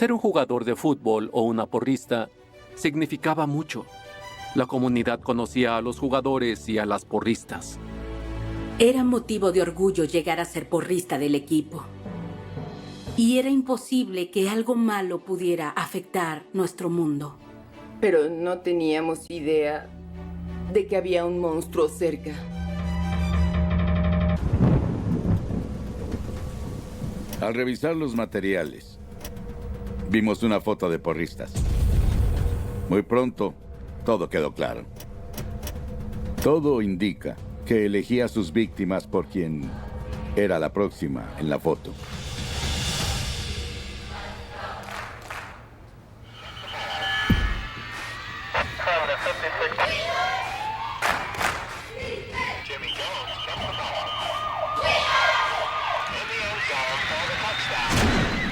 Ser un jugador de fútbol o una porrista significaba mucho. La comunidad conocía a los jugadores y a las porristas. Era motivo de orgullo llegar a ser porrista del equipo. Y era imposible que algo malo pudiera afectar nuestro mundo. Pero no teníamos idea de que había un monstruo cerca. Al revisar los materiales, vimos una foto de porristas. Muy pronto, todo quedó claro. Todo indica que elegía a sus víctimas por quien era la próxima en la foto.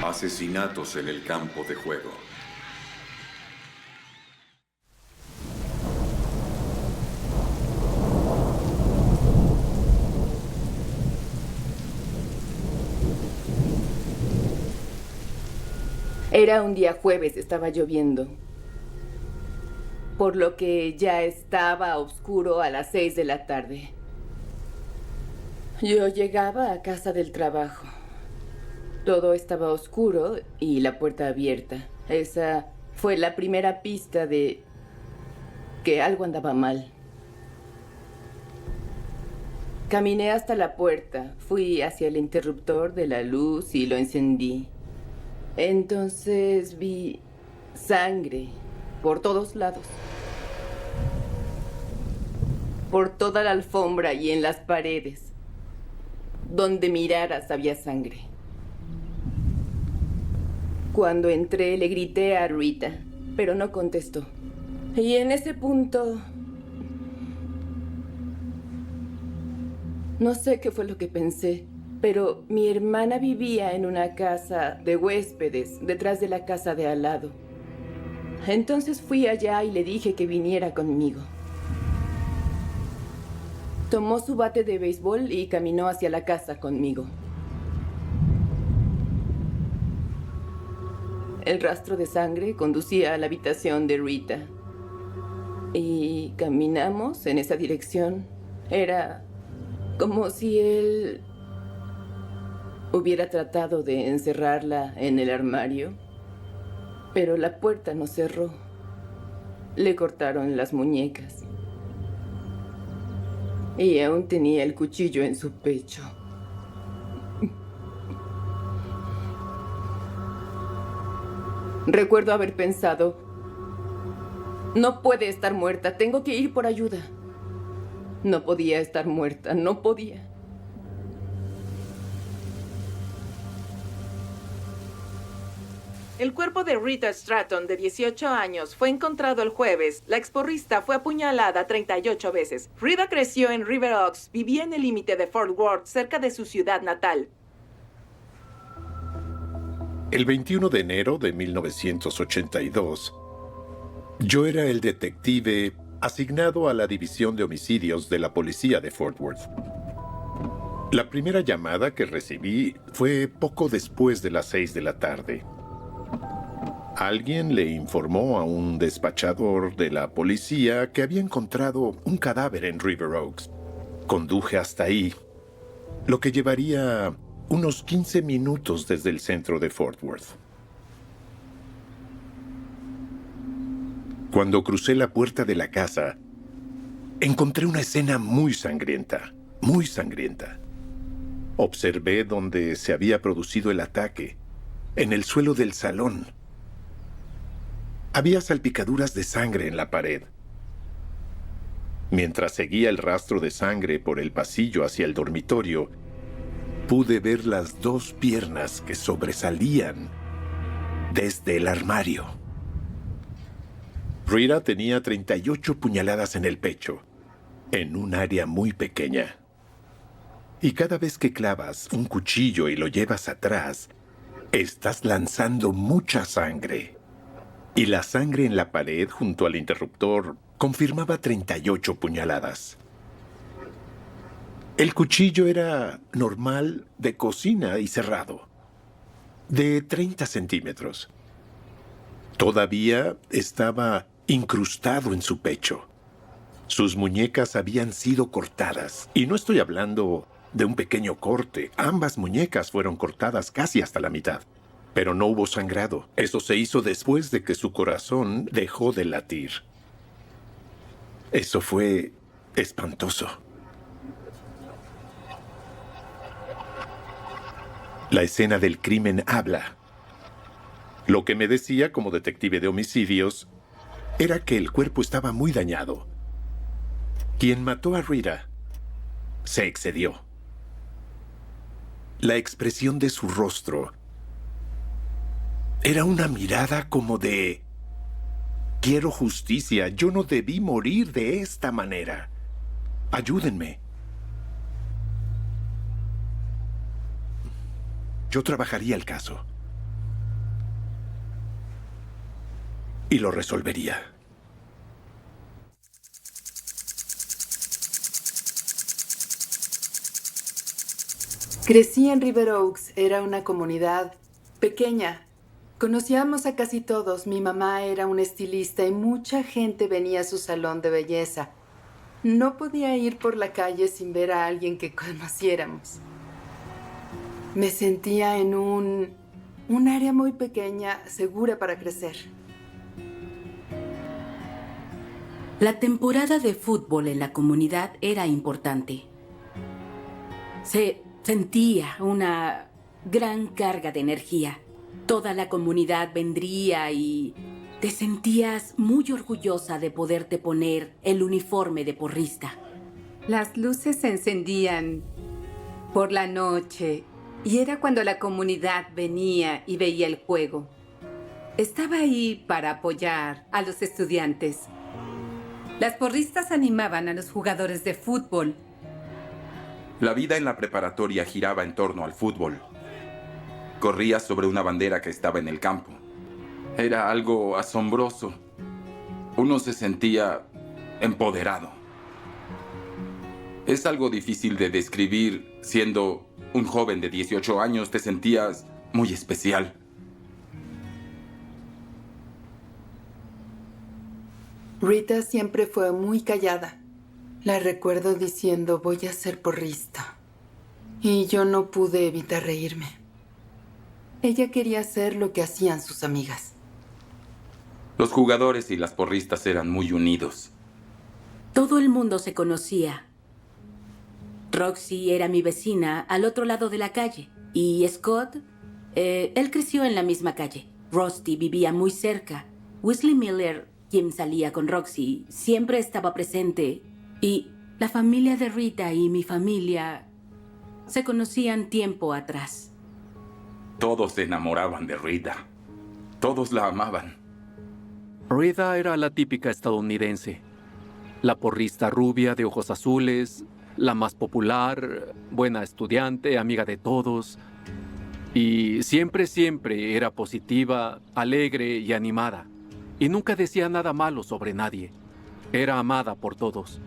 Asesinatos en el campo de juego. Era un día jueves, estaba lloviendo. Por lo que ya estaba oscuro a las 6 de la tarde. Yo llegaba a casa del trabajo. Todo estaba oscuro y la puerta abierta. Esa fue la primera pista de que algo andaba mal. Caminé hasta la puerta, fui hacia el interruptor de la luz y lo encendí. Entonces vi sangre por todos lados. Por toda la alfombra y en las paredes. Donde miraras había sangre. Cuando entré le grité a Rita, pero no contestó. Y en ese punto... no sé qué fue lo que pensé, pero mi hermana vivía en una casa de huéspedes detrás de la casa de al lado. Entonces fui allá y le dije que viniera conmigo. Tomó su bate de béisbol y caminó hacia la casa conmigo. El rastro de sangre conducía a la habitación de Rita. Y caminamos en esa dirección. Era como si él hubiera tratado de encerrarla en el armario. Pero la puerta no cerró. Le cortaron las muñecas. Y aún tenía el cuchillo en su pecho. Recuerdo haber pensado, no puede estar muerta, tengo que ir por ayuda. No podía estar muerta, no podía. El cuerpo de Rita Stratton, de 18 años, fue encontrado el jueves. La exporrista fue apuñalada 38 veces. Rita creció en River Oaks, vivía en el límite de Fort Worth, cerca de su ciudad natal. El 21 de enero de 1982, yo era el detective asignado a la División de Homicidios de la Policía de Fort Worth. La primera llamada que recibí fue poco después de las 6 de la tarde. Alguien le informó a un despachador de la policía que había encontrado un cadáver en River Oaks. Conduje hasta ahí, lo que llevaría unos 15 minutos desde el centro de Fort Worth. Cuando crucé la puerta de la casa, encontré una escena muy sangrienta, muy sangrienta. Observé donde se había producido el ataque, en el suelo del salón. Había salpicaduras de sangre en la pared. Mientras seguía el rastro de sangre por el pasillo hacia el dormitorio, pude ver las dos piernas que sobresalían desde el armario. Rita tenía 38 puñaladas en el pecho, en un área muy pequeña. Y cada vez que clavas un cuchillo y lo llevas atrás, estás lanzando mucha sangre. Y la sangre en la pared junto al interruptor confirmaba 38 puñaladas. El cuchillo era normal, de cocina y cerrado, de 30 centímetros. Todavía estaba incrustado en su pecho. Sus muñecas habían sido cortadas. Y no estoy hablando de un pequeño corte. Ambas muñecas fueron cortadas casi hasta la mitad. Pero no hubo sangrado. Eso se hizo después de que su corazón dejó de latir. Eso fue espantoso. La escena del crimen habla. Lo que me decía como detective de homicidios era que el cuerpo estaba muy dañado. Quien mató a Rita se excedió. La expresión de su rostro era una mirada como de: quiero justicia, yo no debí morir de esta manera. Ayúdenme. Yo trabajaría el caso. Y lo resolvería. Crecí en River Oaks. Era una comunidad pequeña. Conocíamos a casi todos. Mi mamá era una estilista y mucha gente venía a su salón de belleza. No podía ir por la calle sin ver a alguien que conociéramos. Me sentía en un área muy pequeña, segura para crecer. La temporada de fútbol en la comunidad era importante. Se sentía una gran carga de energía. Toda la comunidad vendría y te sentías muy orgullosa de poderte poner el uniforme de porrista. Las luces se encendían por la noche y era cuando la comunidad venía y veía el juego. Estaba ahí para apoyar a los estudiantes. Las porristas animaban a los jugadores de fútbol. La vida en la preparatoria giraba en torno al fútbol. Corría sobre una bandera que estaba en el campo. Era algo asombroso. Uno se sentía empoderado. Es algo difícil de describir. Siendo un joven de 18 años, te sentías muy especial. Rita siempre fue muy callada. La recuerdo diciendo: voy a ser porrista. Y yo no pude evitar reírme. Ella quería hacer lo que hacían sus amigas. Los jugadores y las porristas eran muy unidos. Todo el mundo se conocía. Roxy era mi vecina al otro lado de la calle. Y Scott, él creció en la misma calle. Rusty vivía muy cerca. Wesley Miller, quien salía con Roxy, siempre estaba presente. Y la familia de Rita y mi familia se conocían tiempo atrás. Todos se enamoraban de Rita. Todos la amaban. Rita era la típica estadounidense. La porrista rubia de ojos azules, la más popular, buena estudiante, amiga de todos. Y siempre era positiva, alegre y animada. Y nunca decía nada malo sobre nadie. Era amada por todos.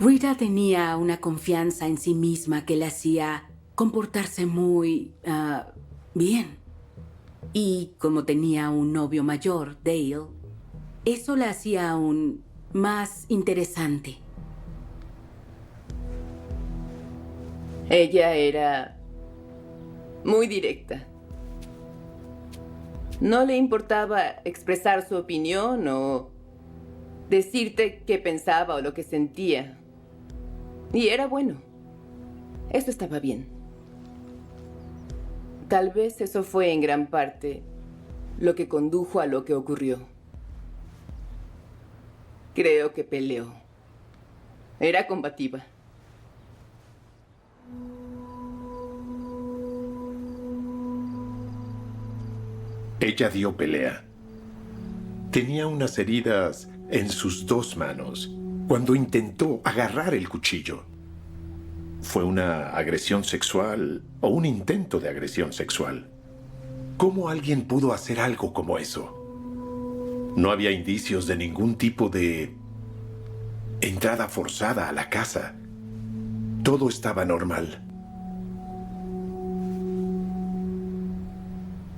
Rita tenía una confianza en sí misma que le hacía comportarse muy bien. Y como tenía un novio mayor, Dale, eso la hacía aún más interesante. Ella era muy directa. No le importaba expresar su opinión o decirte qué pensaba o lo que sentía. Y era bueno. Eso estaba bien. Tal vez eso fue en gran parte lo que condujo a lo que ocurrió. Creo que peleó. Era combativa. Ella dio pelea. Tenía unas heridas en sus dos manos cuando intentó agarrar el cuchillo. ¿Fue una agresión sexual o un intento de agresión sexual? ¿Cómo alguien pudo hacer algo como eso? No había indicios de ningún tipo de entrada forzada a la casa. Todo estaba normal.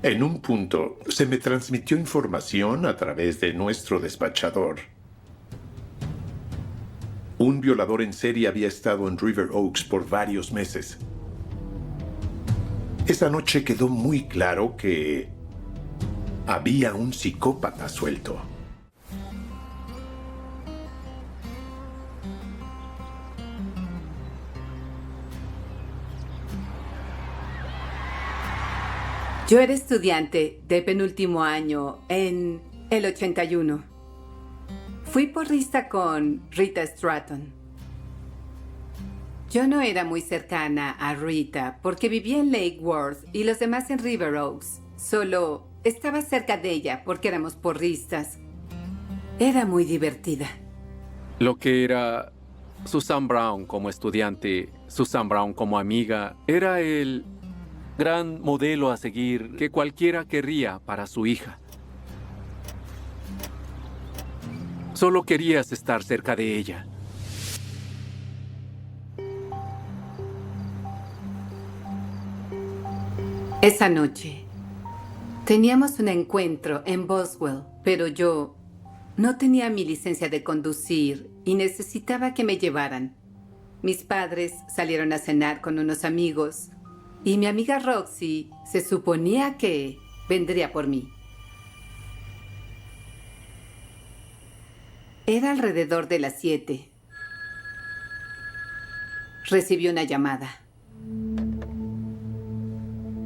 En un punto, se me transmitió información a través de nuestro despachador. Un violador en serie había estado en River Oaks por varios meses. Esa noche quedó muy claro que había un psicópata suelto. Yo era estudiante de penúltimo año en el 81. Fui porrista con Rita Stratton. Yo no era muy cercana a Rita porque vivía en Lake Worth y los demás en River Oaks. Solo estaba cerca de ella porque éramos porristas. Era muy divertida. Lo que era Susan Brown como estudiante, Susan Brown como amiga, era el gran modelo a seguir que cualquiera querría para su hija. Solo querías estar cerca de ella. Esa noche teníamos un encuentro en Boswell, pero yo no tenía mi licencia de conducir y necesitaba que me llevaran. Mis padres salieron a cenar con unos amigos y mi amiga Roxy se suponía que vendría por mí. Era alrededor de las 7. Recibí una llamada.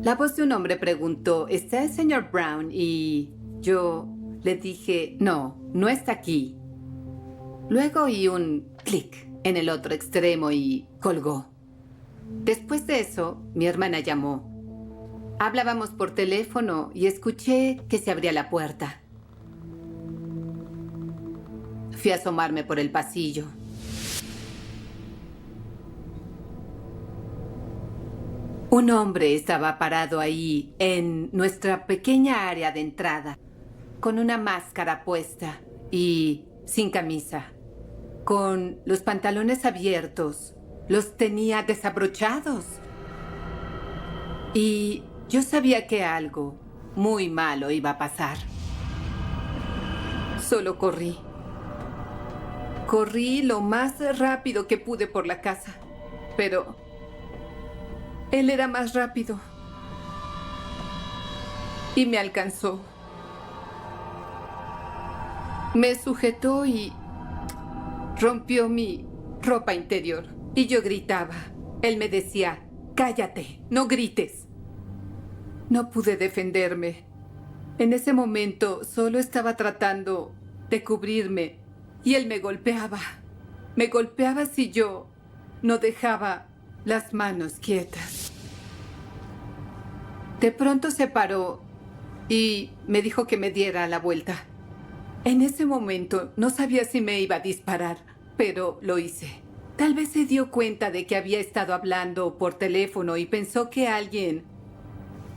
La voz de un hombre preguntó, ¿está el señor Brown? Y yo le dije, no, no está aquí. Luego oí un clic en el otro extremo y colgó. Después de eso, mi hermana llamó. Hablábamos por teléfono y escuché que se abría la puerta. Fui a asomarme por el pasillo. Un hombre estaba parado ahí en nuestra pequeña área de entrada, con una máscara puesta y sin camisa, con los pantalones abiertos. Los tenía desabrochados. Y yo sabía que algo muy malo iba a pasar. Solo corrí. Corrí lo más rápido que pude por la casa, pero él era más rápido y me alcanzó. Me sujetó y rompió mi ropa interior. Y yo gritaba. Él me decía, cállate, no grites. No pude defenderme. En ese momento solo estaba tratando de cubrirme y él me golpeaba. Me golpeaba si yo no dejaba las manos quietas. De pronto se paró y me dijo que me diera la vuelta. En ese momento no sabía si me iba a disparar, pero lo hice. Tal vez se dio cuenta de que había estado hablando por teléfono y pensó que alguien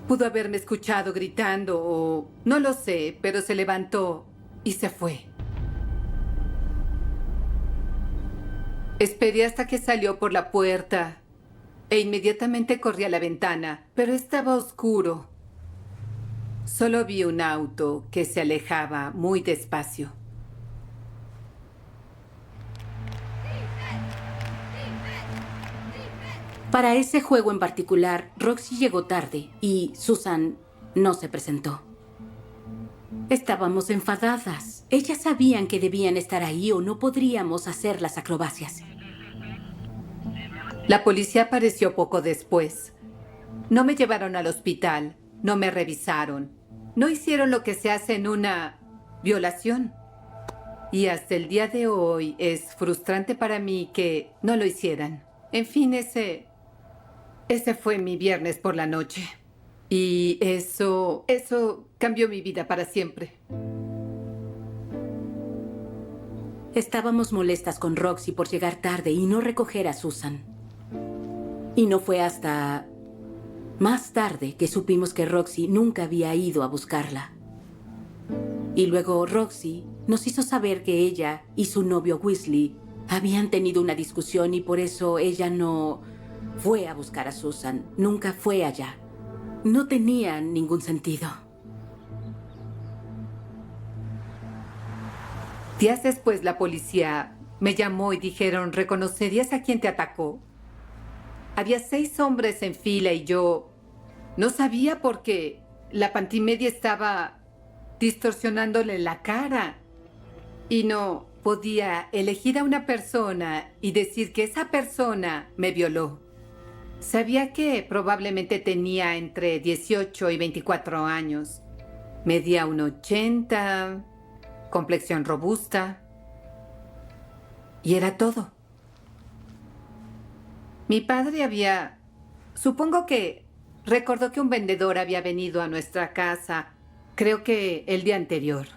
pudo haberme escuchado gritando o no lo sé, pero se levantó y se fue. Esperé hasta que salió por la puerta e inmediatamente corrí a la ventana, pero estaba oscuro. Solo vi un auto que se alejaba muy despacio. Para ese juego en particular, Roxy llegó tarde y Susan no se presentó. Estábamos enfadadas. Ellas sabían que debían estar ahí o no podríamos hacer las acrobacias. La policía apareció poco después. No me llevaron al hospital, no me revisaron. No hicieron lo que se hace en una violación. Y hasta el día de hoy es frustrante para mí que no lo hicieran. En fin, ese fue mi viernes por la noche. Y eso cambió mi vida para siempre. Estábamos molestas con Roxy por llegar tarde y no recoger a Susan. Y no fue hasta más tarde que supimos que Roxy nunca había ido a buscarla. Y luego Roxy nos hizo saber que ella y su novio Weasley habían tenido una discusión y por eso ella no fue a buscar a Susan. Nunca fue allá. no tenían ningún sentido. Días después la policía me llamó y dijeron, ¿reconocerías a quién te atacó? Había 6 hombres en fila y yo no sabía por qué la pantimedia estaba distorsionándole la cara. Y no podía elegir a una persona y decir que esa persona me violó. Sabía que probablemente tenía entre 18 y 24 años. Medía 1,80, complexión robusta. Y era todo. Mi padre supongo que recordó que un vendedor había venido a nuestra casa, creo que el día anterior.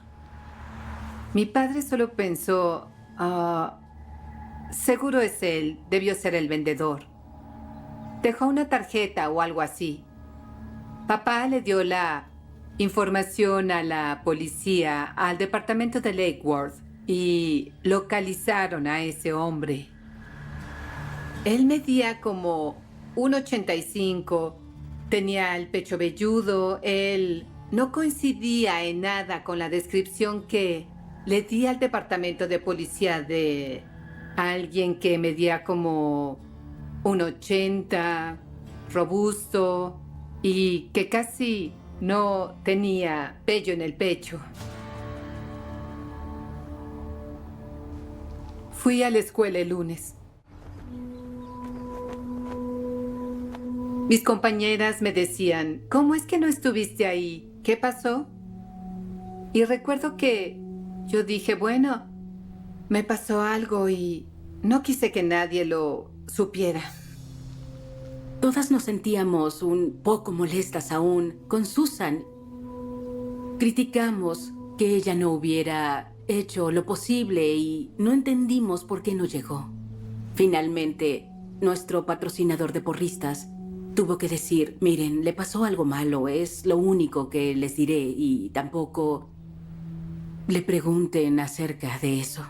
Mi padre solo pensó, seguro es él, debió ser el vendedor. Dejó una tarjeta o algo así. Papá le dio la información a la policía, al departamento de Lake Worth, y localizaron a ese hombre. Él medía como 1,85, tenía el pecho velludo, él no coincidía en nada con la descripción que le di al departamento de policía de alguien que medía como 1,80, robusto y que casi no tenía vello en el pecho. Fui a la escuela el lunes. Mis compañeras me decían, ¿cómo es que no estuviste ahí? ¿Qué pasó? Y recuerdo que yo dije, bueno, me pasó algo y no quise que nadie lo supiera. Todas nos sentíamos un poco molestas aún con Susan. Criticamos que ella no hubiera hecho lo posible y no entendimos por qué no llegó. Finalmente, nuestro patrocinador de porristas tuvo que decir, miren, le pasó algo malo, es lo único que les diré y tampoco le pregunten acerca de eso.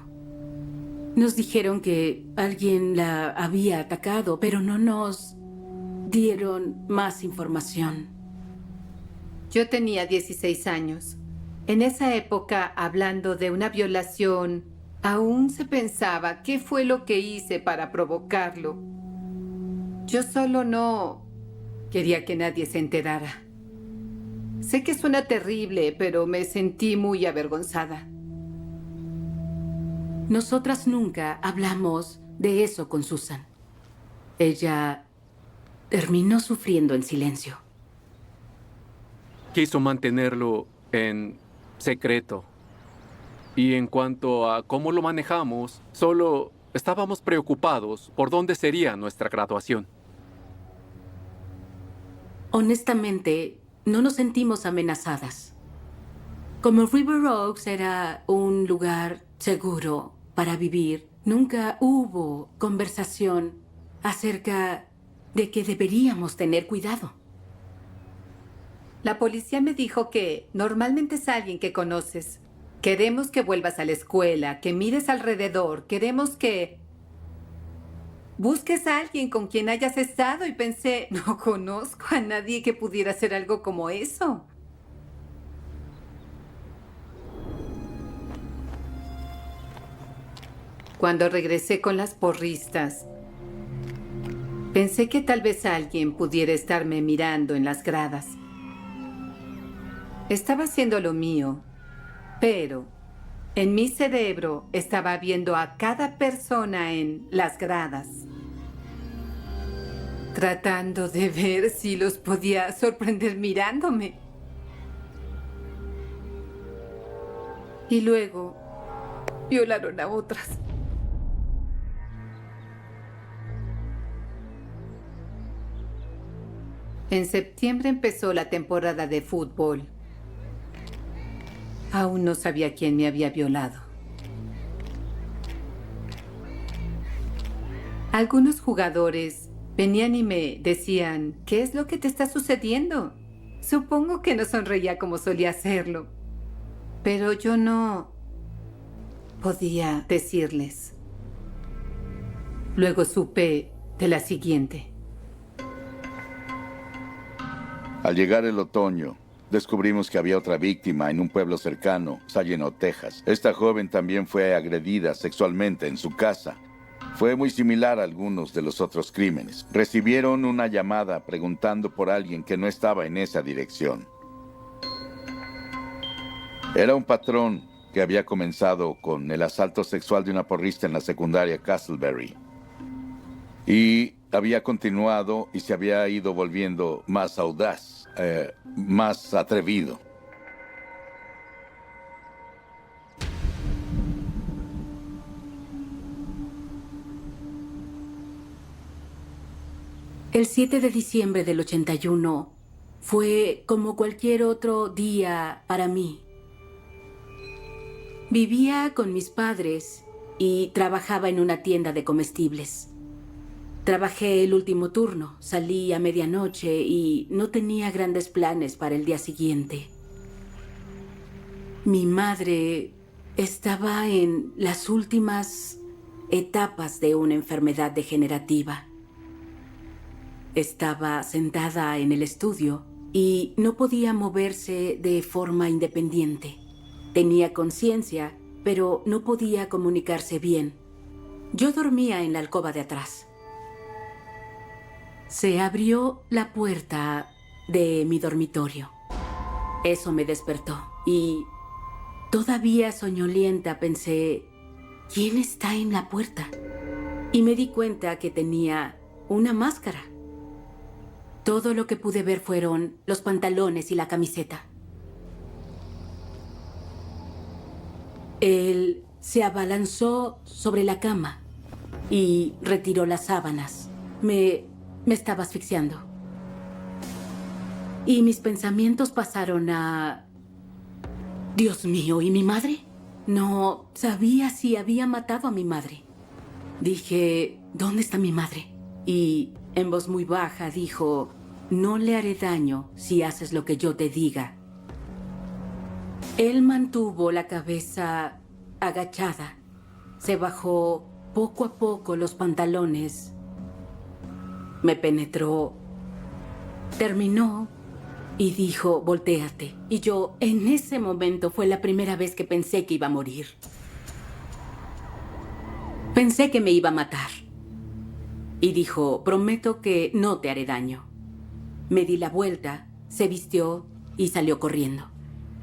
Nos dijeron que alguien la había atacado, pero no nos dieron más información. Yo tenía 16 años. En esa época, hablando de una violación, aún se pensaba qué fue lo que hice para provocarlo. Yo solo no quería que nadie se enterara. Sé que suena terrible, pero me sentí muy avergonzada. Nosotras nunca hablamos de eso con Susan. Ella terminó sufriendo en silencio. Quiso mantenerlo en secreto. Y en cuanto a cómo lo manejamos, solo estábamos preocupados por dónde sería nuestra graduación. Honestamente, no nos sentimos amenazadas. Como River Oaks era un lugar seguro para vivir, nunca hubo conversación acerca de que deberíamos tener cuidado. La policía me dijo que normalmente es alguien que conoces. Queremos que vuelvas a la escuela, que mires alrededor, queremos que busques a alguien con quien hayas estado, y pensé, no conozco a nadie que pudiera hacer algo como eso. Cuando regresé con las porristas, pensé que tal vez alguien pudiera estarme mirando en las gradas. Estaba haciendo lo mío, pero en mi cerebro estaba viendo a cada persona en las gradas, tratando de ver si los podía sorprender mirándome. Y luego violaron a otras. En septiembre empezó la temporada de fútbol. Aún no sabía quién me había violado. Algunos jugadores venían y me decían, ¿qué es lo que te está sucediendo? Supongo que no sonreía como solía hacerlo, pero yo no podía decirles. Luego supe de la siguiente. Al llegar el otoño, descubrimos que había otra víctima en un pueblo cercano, Saginaw, Texas. Esta joven también fue agredida sexualmente en su casa. Fue muy similar a algunos de los otros crímenes. Recibieron una llamada preguntando por alguien que no estaba en esa dirección. Era un patrón que había comenzado con el asalto sexual de una porrista en la secundaria Castleberry. Y había continuado y se había ido volviendo más audaz, más atrevido. El 7 de diciembre del 81 fue como cualquier otro día para mí. Vivía con mis padres y trabajaba en una tienda de comestibles. Trabajé el último turno, salí a medianoche y no tenía grandes planes para el día siguiente. Mi madre estaba en las últimas etapas de una enfermedad degenerativa. Estaba sentada en el estudio y no podía moverse de forma independiente. Tenía conciencia, pero no podía comunicarse bien. Yo dormía en la alcoba de atrás. Se abrió la puerta de mi dormitorio. Eso me despertó y, todavía soñolienta, pensé, ¿quién está en la puerta? Y me di cuenta que tenía una máscara. Todo lo que pude ver fueron los pantalones y la camiseta. Él se abalanzó sobre la cama y retiró las sábanas. Me estaba asfixiando. Y mis pensamientos pasaron a... Dios mío, ¿y mi madre? No sabía si había matado a mi madre. Dije, ¿dónde está mi madre? Y en voz muy baja dijo, no le haré daño si haces lo que yo te diga. Él mantuvo la cabeza agachada. Se bajó poco a poco los pantalones. Me penetró. Terminó y dijo, voltéate. Y yo, en ese momento, fue la primera vez que pensé que iba a morir. Pensé que me iba a matar. Y dijo, prometo que no te haré daño. Me di la vuelta, se vistió y salió corriendo.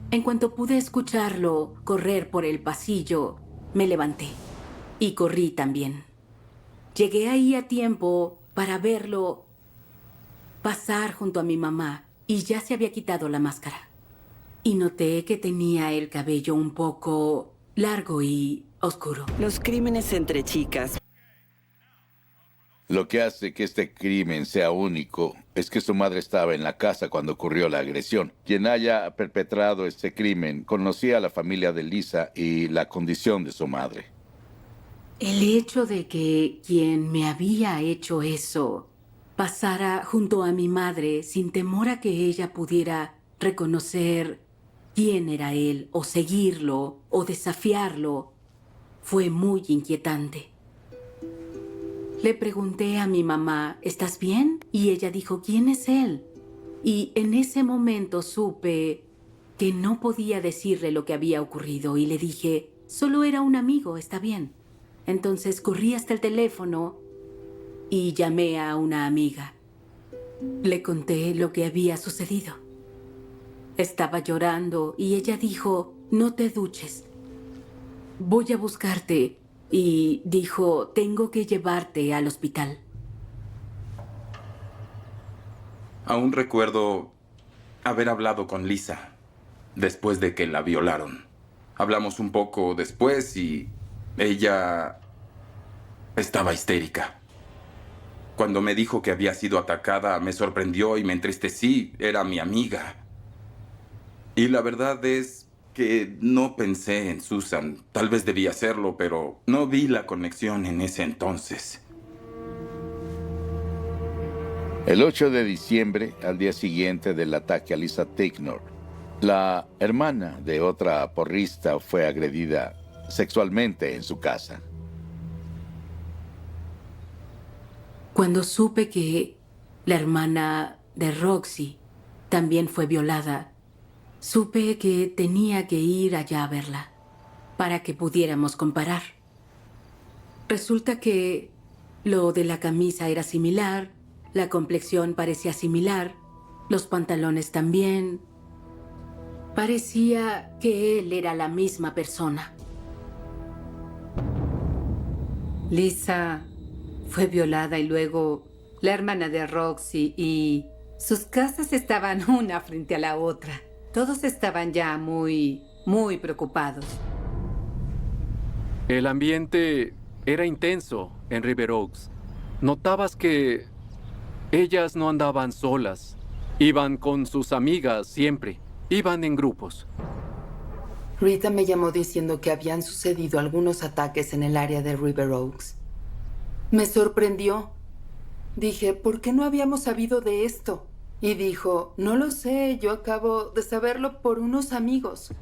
En cuanto pude escucharlo correr por el pasillo, me levanté y corrí también. Llegué ahí a tiempo para verlo pasar junto a mi mamá y ya se había quitado la máscara. Y noté que tenía el cabello un poco largo y oscuro. Los crímenes entre chicas. Lo que hace que este crimen sea único es que su madre estaba en la casa cuando ocurrió la agresión. Quien haya perpetrado este crimen conocía a la familia de Lisa y la condición de su madre. El hecho de que quien me había hecho eso pasara junto a mi madre sin temor a que ella pudiera reconocer quién era él, o seguirlo, o desafiarlo, fue muy inquietante. Le pregunté a mi mamá, ¿estás bien? Y ella dijo, ¿quién es él? Y en ese momento supe que no podía decirle lo que había ocurrido y le dije, solo era un amigo, está bien. Entonces corrí hasta el teléfono y llamé a una amiga. Le conté lo que había sucedido. Estaba llorando y ella dijo, no te duches. Voy a buscarte. Y dijo, tengo que llevarte al hospital. Aún recuerdo haber hablado con Lisa después de que la violaron. Hablamos un poco después y ella estaba histérica. Cuando me dijo que había sido atacada, me sorprendió y me entristecí. Era mi amiga. Y la verdad es que no pensé en Susan. Tal vez debía hacerlo, pero no vi la conexión en ese entonces. El 8 de diciembre, al día siguiente del ataque a Lisa Ticknor, la hermana de otra porrista fue agredida sexualmente en su casa. Cuando supe que la hermana de Roxy también fue violada, supe que tenía que ir allá a verla para que pudiéramos comparar. Resulta que lo de la camisa era similar, la complexión parecía similar, los pantalones también. Parecía que él era la misma persona. Lisa fue violada y luego la hermana de Roxy y sus casas estaban una frente a la otra. Todos estaban ya muy preocupados. El ambiente era intenso en River Oaks. Notabas que ellas no andaban solas. Iban con sus amigas siempre. Iban en grupos. Rita me llamó diciendo que habían sucedido algunos ataques en el área de River Oaks. Me sorprendió. Dije, ¿por qué no habíamos sabido de esto? Y dijo, no lo sé, yo acabo de saberlo por unos amigos.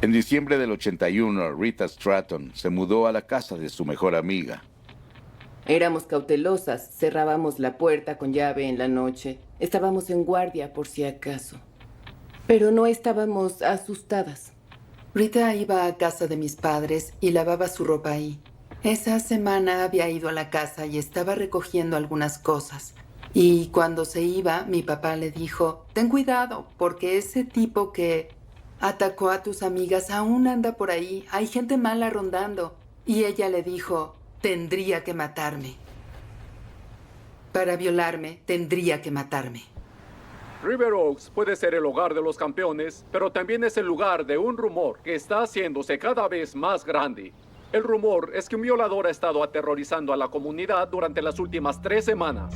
En diciembre del 81, Rita Stratton se mudó a la casa de su mejor amiga. Éramos cautelosas, cerrábamos la puerta con llave en la noche. Estábamos en guardia por si acaso. Pero no estábamos asustadas. Rita iba a casa de mis padres y lavaba su ropa ahí. Esa semana había ido a la casa y estaba recogiendo algunas cosas. Y cuando se iba, mi papá le dijo, ten cuidado, porque ese tipo que atacó a tus amigas aún anda por ahí. Hay gente mala rondando. Y ella le dijo, tendría que matarme. Para violarme, tendría que matarme. River Oaks puede ser el hogar de los campeones, pero también es el lugar de un rumor que está haciéndose cada vez más grande. El rumor es que un violador ha estado aterrorizando a la comunidad durante las últimas 3 semanas.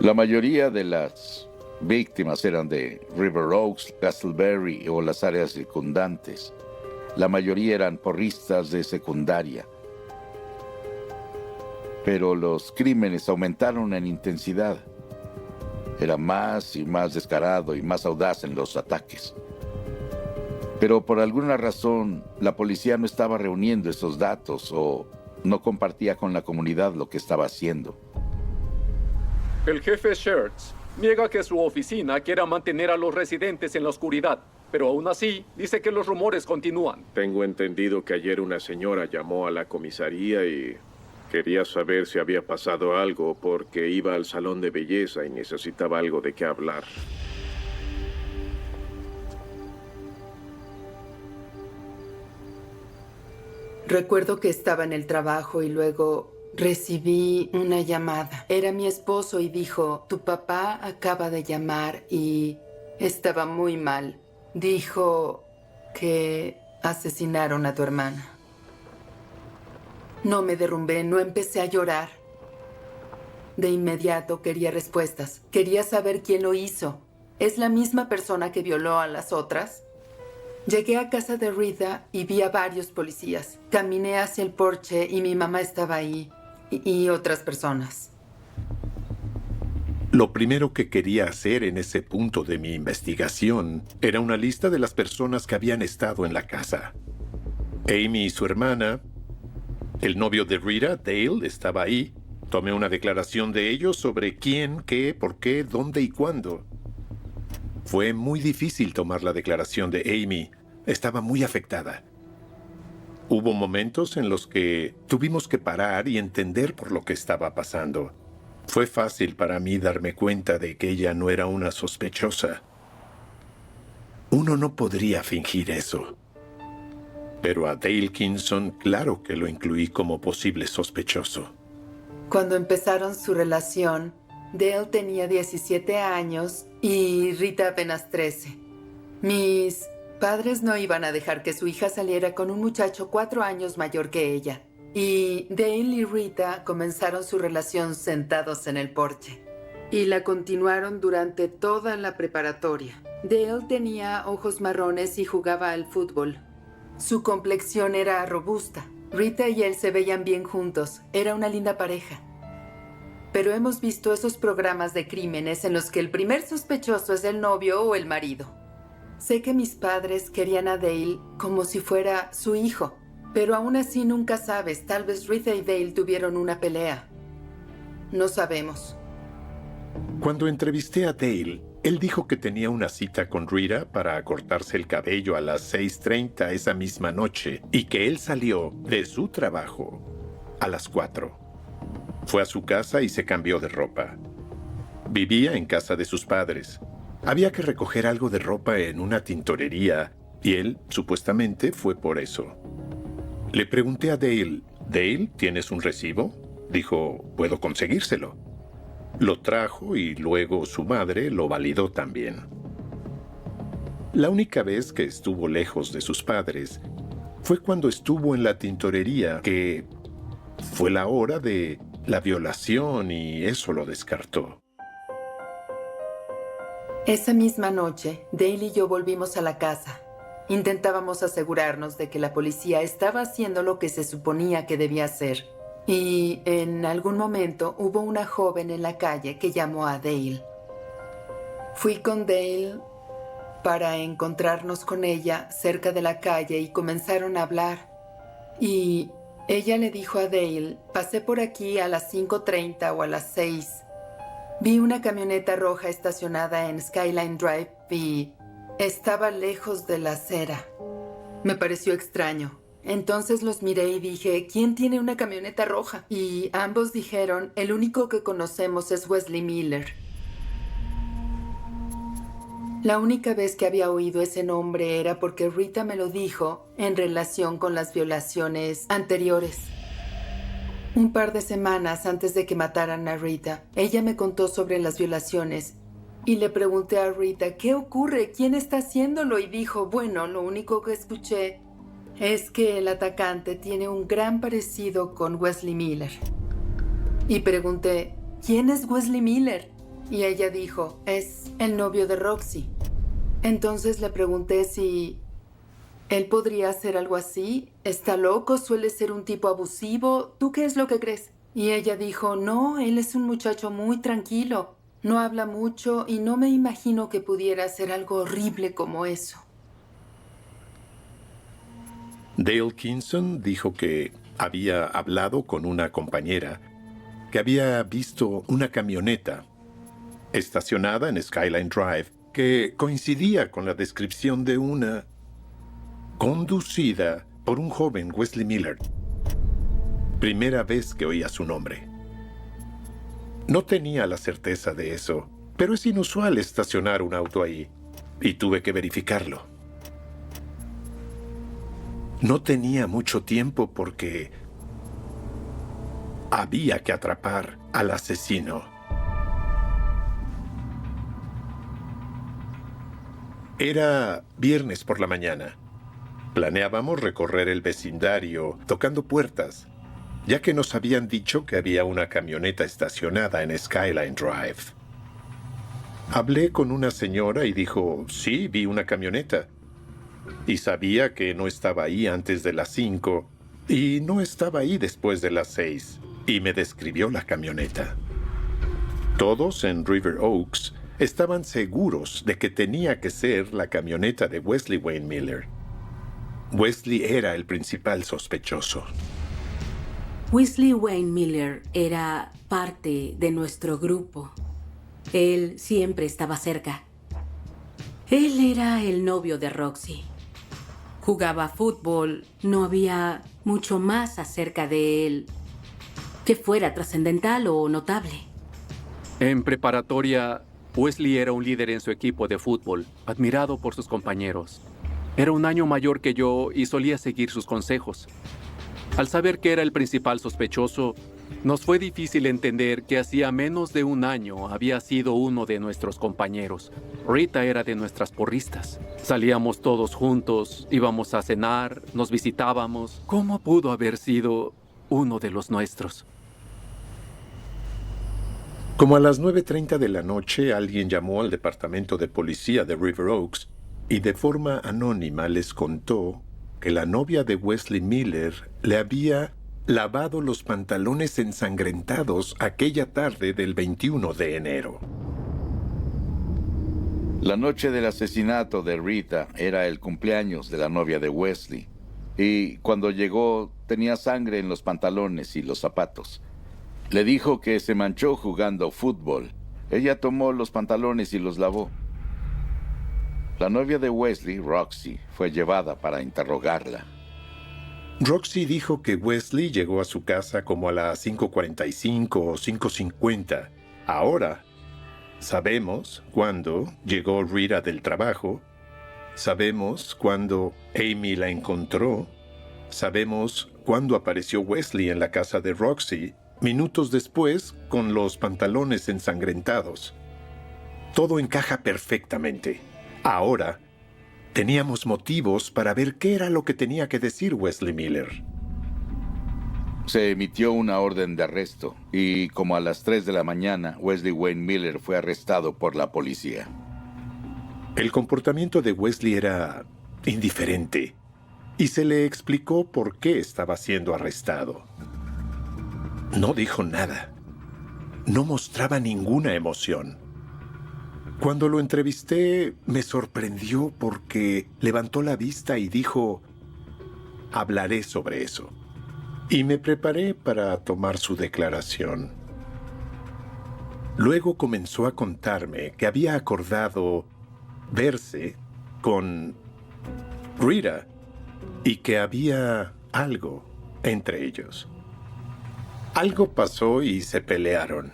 La mayoría de las víctimas eran de River Oaks, Castleberry o las áreas circundantes. La mayoría eran porristas de secundaria. Pero los crímenes aumentaron en intensidad. Era más y más descarado y más audaz en los ataques. Pero por alguna razón, la policía no estaba reuniendo esos datos o no compartía con la comunidad lo que estaba haciendo. El jefe Schertz niega que su oficina quiera mantener a los residentes en la oscuridad, pero aún así dice que los rumores continúan. Tengo entendido que ayer una señora llamó a la comisaría y quería saber si había pasado algo porque iba al salón de belleza y necesitaba algo de qué hablar. Recuerdo que estaba en el trabajo y luego recibí una llamada. Era mi esposo y dijo, tu papá acaba de llamar y estaba muy mal. Dijo que asesinaron a tu hermana. No me derrumbé, no empecé a llorar. De inmediato quería respuestas. Quería saber quién lo hizo. ¿Es la misma persona que violó a las otras? Llegué a casa de Rita y vi a varios policías. Caminé hacia el porche y mi mamá estaba ahí. Y otras personas. Lo primero que quería hacer en ese punto de mi investigación era una lista de las personas que habían estado en la casa. Amy y su hermana, el novio de Rita, Dale, estaba ahí. Tomé una declaración de ellos sobre quién, qué, por qué, dónde y cuándo. Fue muy difícil tomar la declaración de Amy. Estaba muy afectada. Hubo momentos en los que tuvimos que parar y entender por lo que estaba pasando. Fue fácil para mí darme cuenta de que ella no era una sospechosa. Uno no podría fingir eso. Pero a Dale Kinson, claro que lo incluí como posible sospechoso. Cuando empezaron su relación, Dale tenía 17 años y Rita apenas 13. Mis padres no iban a dejar que su hija saliera con un muchacho 4 años mayor que ella. Y Dale y Rita comenzaron su relación sentados en el porche. Y la continuaron durante toda la preparatoria. Dale tenía ojos marrones y jugaba al fútbol. Su complexión era robusta. Rita y él se veían bien juntos. Era una linda pareja. Pero hemos visto esos programas de crímenes en los que el primer sospechoso es el novio o el marido. Sé que mis padres querían a Dale como si fuera su hijo, pero aún así nunca sabes. Tal vez Rita y Dale tuvieron una pelea. no sabemos. Cuando entrevisté a Dale, él dijo que tenía una cita con Rita para cortarse el cabello a las 6:30 esa misma noche y que él salió de su trabajo a las 4. Fue a su casa y se cambió de ropa. Vivía en casa de sus padres. Había que recoger algo de ropa en una tintorería y él, supuestamente, fue por eso. Le pregunté a Dale, «Dale, ¿tienes un recibo?» Dijo, «Puedo conseguírselo». Lo trajo y luego su madre lo validó también. La única vez que estuvo lejos de sus padres fue cuando estuvo en la tintorería, que fue la hora de la violación y eso lo descartó. Esa misma noche, Dale y yo volvimos a la casa. Intentábamos asegurarnos de que la policía estaba haciendo lo que se suponía que debía hacer. Y en algún momento hubo una joven en la calle que llamó a Dale. Fui con Dale para encontrarnos con ella cerca de la calle y comenzaron a hablar. Y ella le dijo a Dale, pasé por aquí a las 5:30 o a las 6. Vi una camioneta roja estacionada en Skyline Drive y estaba lejos de la acera. Me pareció extraño. Entonces los miré y dije, ¿quién tiene una camioneta roja? Y ambos dijeron, el único que conocemos es Wesley Miller. La única vez que había oído ese nombre era porque Rita me lo dijo en relación con las violaciones anteriores. Un par de semanas antes de que mataran a Rita, ella me contó sobre las violaciones y le pregunté a Rita, ¿qué ocurre? ¿Quién está haciéndolo? Y dijo, bueno, lo único que escuché es que el atacante tiene un gran parecido con Wesley Miller. Y pregunté, ¿quién es Wesley Miller? Y ella dijo, es el novio de Roxy. Entonces le pregunté si él podría hacer algo así. ¿Está loco? ¿Suele ser un tipo abusivo? ¿Tú qué es lo que crees? Y ella dijo, no, él es un muchacho muy tranquilo. No habla mucho y no me imagino que pudiera hacer algo horrible como eso. Dale Kinson dijo que había hablado con una compañera que había visto una camioneta estacionada en Skyline Drive que coincidía con la descripción de una conducida por un joven Wesley Miller. Primera vez que oía su nombre. No tenía la certeza de eso, pero es inusual estacionar un auto ahí y tuve que verificarlo. No tenía mucho tiempo porque había que atrapar al asesino. Era viernes por la mañana. Planeábamos recorrer el vecindario tocando puertas, ya que nos habían dicho que había una camioneta estacionada en Skyline Drive. Hablé con una señora y dijo, sí, vi una camioneta. Y sabía que no estaba ahí antes de las 5 y no estaba ahí después de las 6. Y me describió la camioneta. Todos en River Oaks estaban seguros de que tenía que ser la camioneta de Wesley Wayne Miller. Wesley era el principal sospechoso. Wesley Wayne Miller era parte de nuestro grupo. Él siempre estaba cerca. Él era el novio de Roxy. Jugaba fútbol, no había mucho más acerca de él que fuera trascendental o notable. En preparatoria, Wesley era un líder en su equipo de fútbol, admirado por sus compañeros. Era un año mayor que yo y solía seguir sus consejos. Al saber que era el principal sospechoso, nos fue difícil entender que hacía menos de un año había sido uno de nuestros compañeros. Rita era de nuestras porristas. Salíamos todos juntos, íbamos a cenar, nos visitábamos. ¿Cómo pudo haber sido uno de los nuestros? Como a las 9:30 de la noche, alguien llamó al departamento de policía de River Oaks y de forma anónima les contó que la novia de Wesley Miller le había lavado los pantalones ensangrentados aquella tarde del 21 de enero. La noche del asesinato de Rita era el cumpleaños de la novia de Wesley. Y cuando llegó tenía sangre en los pantalones y los zapatos. Le dijo que se manchó jugando fútbol. Ella tomó los pantalones y los lavó. La novia de Wesley, Roxy, fue llevada para interrogarla. Roxy dijo que Wesley llegó a su casa como a las 5:45 o 5:50. Ahora, sabemos cuándo llegó Rita del trabajo, sabemos cuándo Amy la encontró, sabemos cuándo apareció Wesley en la casa de Roxy, minutos después con los pantalones ensangrentados. Todo encaja perfectamente. Ahora, teníamos motivos para ver qué era lo que tenía que decir Wesley Miller. Se emitió una orden de arresto y como a las 3 de la mañana, Wesley Wayne Miller fue arrestado por la policía. El comportamiento de Wesley era indiferente y se le explicó por qué estaba siendo arrestado. No dijo nada. No mostraba ninguna emoción. Cuando lo entrevisté, me sorprendió porque levantó la vista y dijo, hablaré sobre eso. Y me preparé para tomar su declaración. Luego comenzó a contarme que había acordado verse con Rita y que había algo entre ellos. Algo pasó y se pelearon.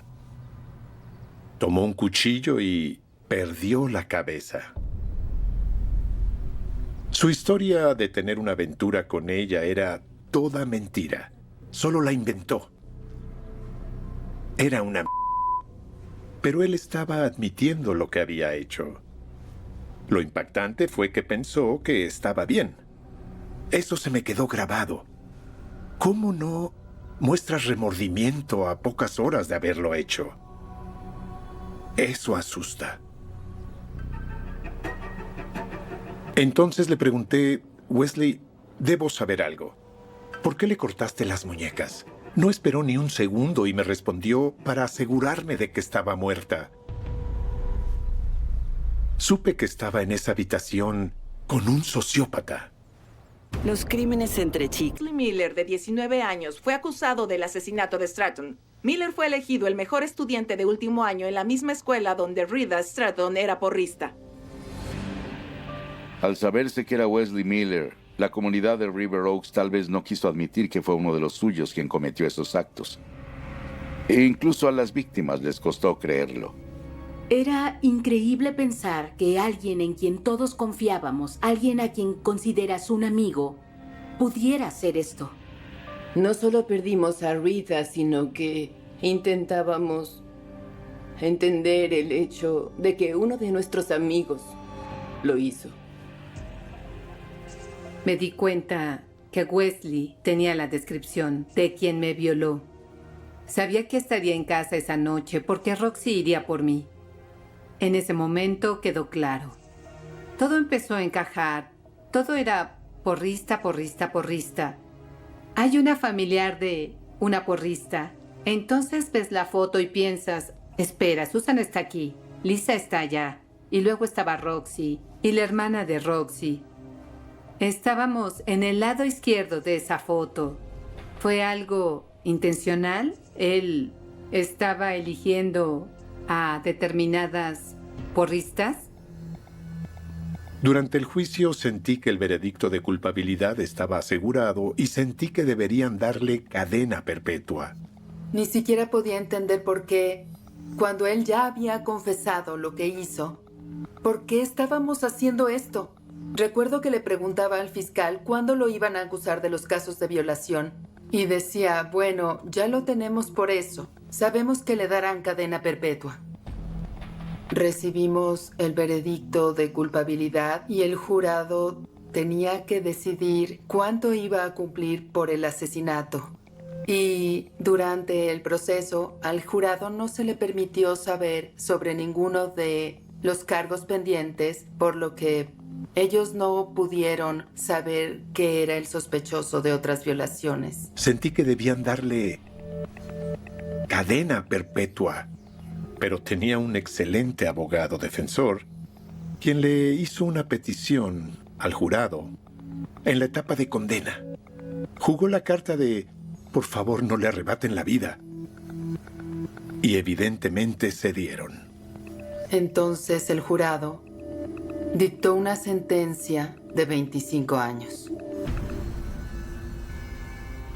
Tomó un cuchillo y perdió la cabeza. Su historia de tener una aventura con ella era toda mentira. Solo la inventó. Era una pero él estaba admitiendo lo que había hecho. Lo impactante fue que pensó que estaba bien. Eso se me quedó grabado. ¿Cómo no muestras remordimiento a pocas horas de haberlo hecho? Eso asusta. Entonces le pregunté, Wesley, debo saber algo. ¿Por qué le cortaste las muñecas? No esperó ni un segundo y me respondió para asegurarme de que estaba muerta. Supe que estaba en esa habitación con un sociópata. Los crímenes entre chicas. Wesley Miller, de 19 años, fue acusado del asesinato de Stratton. Miller fue elegido el mejor estudiante de último año en la misma escuela donde Rita Stratton era porrista. Al saberse que era Wesley Miller, la comunidad de River Oaks tal vez no quiso admitir que fue uno de los suyos quien cometió esos actos. E incluso a las víctimas les costó creerlo. Era increíble pensar que alguien en quien todos confiábamos, alguien a quien consideras un amigo, pudiera hacer esto. No solo perdimos a Rita, sino que intentábamos entender el hecho de que uno de nuestros amigos lo hizo. Me di cuenta que Wesley tenía la descripción de quien me violó. Sabía que estaría en casa esa noche porque Roxy iría por mí. En ese momento quedó claro. Todo empezó a encajar. Todo era porrista, porrista, porrista. Hay una familiar de una porrista. Entonces ves la foto y piensas, espera, Susan está aquí, Lisa está allá, y luego estaba Roxy y la hermana de Roxy. Estábamos en el lado izquierdo de esa foto. ¿Fue algo intencional? ¿Él estaba eligiendo a determinadas porristas? Durante el juicio sentí que el veredicto de culpabilidad estaba asegurado y sentí que deberían darle cadena perpetua. Ni siquiera podía entender por qué, cuando él ya había confesado lo que hizo, ¿por qué estábamos haciendo esto? Recuerdo que le preguntaba al fiscal cuándo lo iban a acusar de los casos de violación. Y decía, bueno, ya lo tenemos por eso. Sabemos que le darán cadena perpetua. Recibimos el veredicto de culpabilidad y el jurado tenía que decidir cuánto iba a cumplir por el asesinato. Y durante el proceso, al jurado no se le permitió saber sobre ninguno de los cargos pendientes, por lo que ellos no pudieron saber que era el sospechoso de otras violaciones. Sentí que debían darle cadena perpetua, pero tenía un excelente abogado defensor, quien le hizo una petición al jurado en la etapa de condena. Jugó la carta de, por favor, no le arrebaten la vida. y evidentemente cedieron. Entonces el jurado dictó una sentencia de 25 años.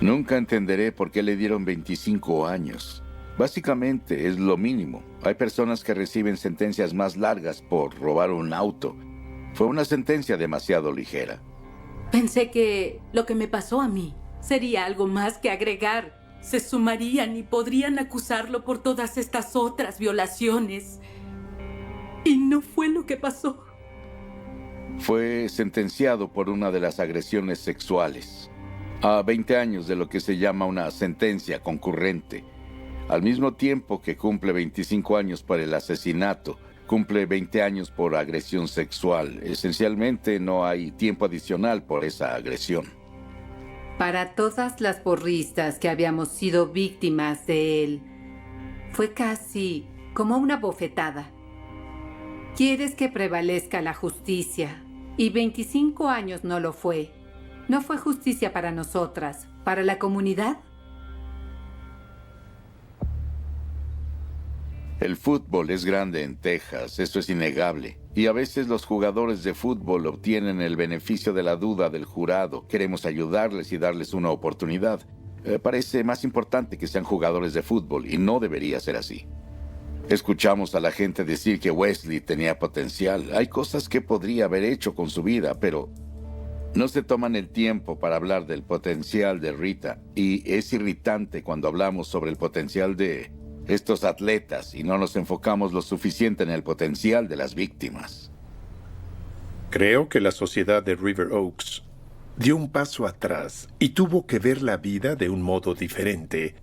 Nunca entenderé por qué le dieron 25 años. Básicamente es lo mínimo. Hay personas que reciben sentencias más largas por robar un auto. Fue una sentencia demasiado ligera. Pensé que lo que me pasó a mí sería algo más que agregar. Se sumarían y podrían acusarlo por todas estas otras violaciones. Y no fue lo que pasó. Fue sentenciado por una de las agresiones sexuales a 20 años de lo que se llama una sentencia concurrente. Al mismo tiempo que cumple 25 años por el asesinato, cumple 20 años por agresión sexual. Esencialmente no hay tiempo adicional por esa agresión. Para todas las porristas que habíamos sido víctimas de él, fue casi como una bofetada. Quieres que prevalezca la justicia, y 25 años no lo fue. No fue justicia para nosotras, para la comunidad. El fútbol es grande en Texas, eso es innegable. Y a veces los jugadores de fútbol obtienen el beneficio de la duda del jurado. Queremos ayudarles y darles una oportunidad. Parece más importante que sean jugadores de fútbol y no debería ser así. Escuchamos a la gente decir que Wesley tenía potencial. Hay cosas que podría haber hecho con su vida, pero no se toman el tiempo para hablar del potencial de Rita. Y es irritante cuando hablamos sobre el potencial de estos atletas y no nos enfocamos lo suficiente en el potencial de las víctimas. Creo que la sociedad de River Oaks dio un paso atrás y tuvo que ver la vida de un modo diferente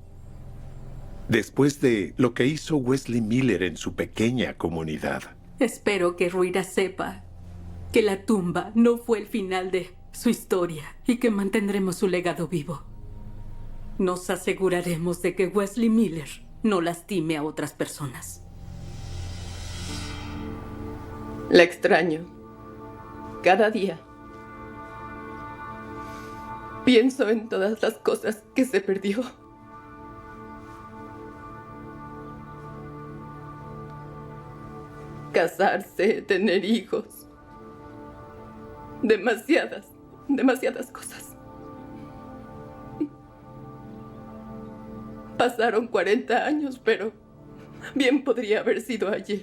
después de lo que hizo Wesley Miller en su pequeña comunidad. Espero que Ruira sepa que la tumba no fue el final de su historia y que mantendremos su legado vivo. Nos aseguraremos de que Wesley Miller no lastime a otras personas. La extraño. Cada día. Pienso en todas las cosas que se perdió. Casarse, tener hijos. Demasiadas cosas. Pasaron 40 años, pero bien podría haber sido ayer.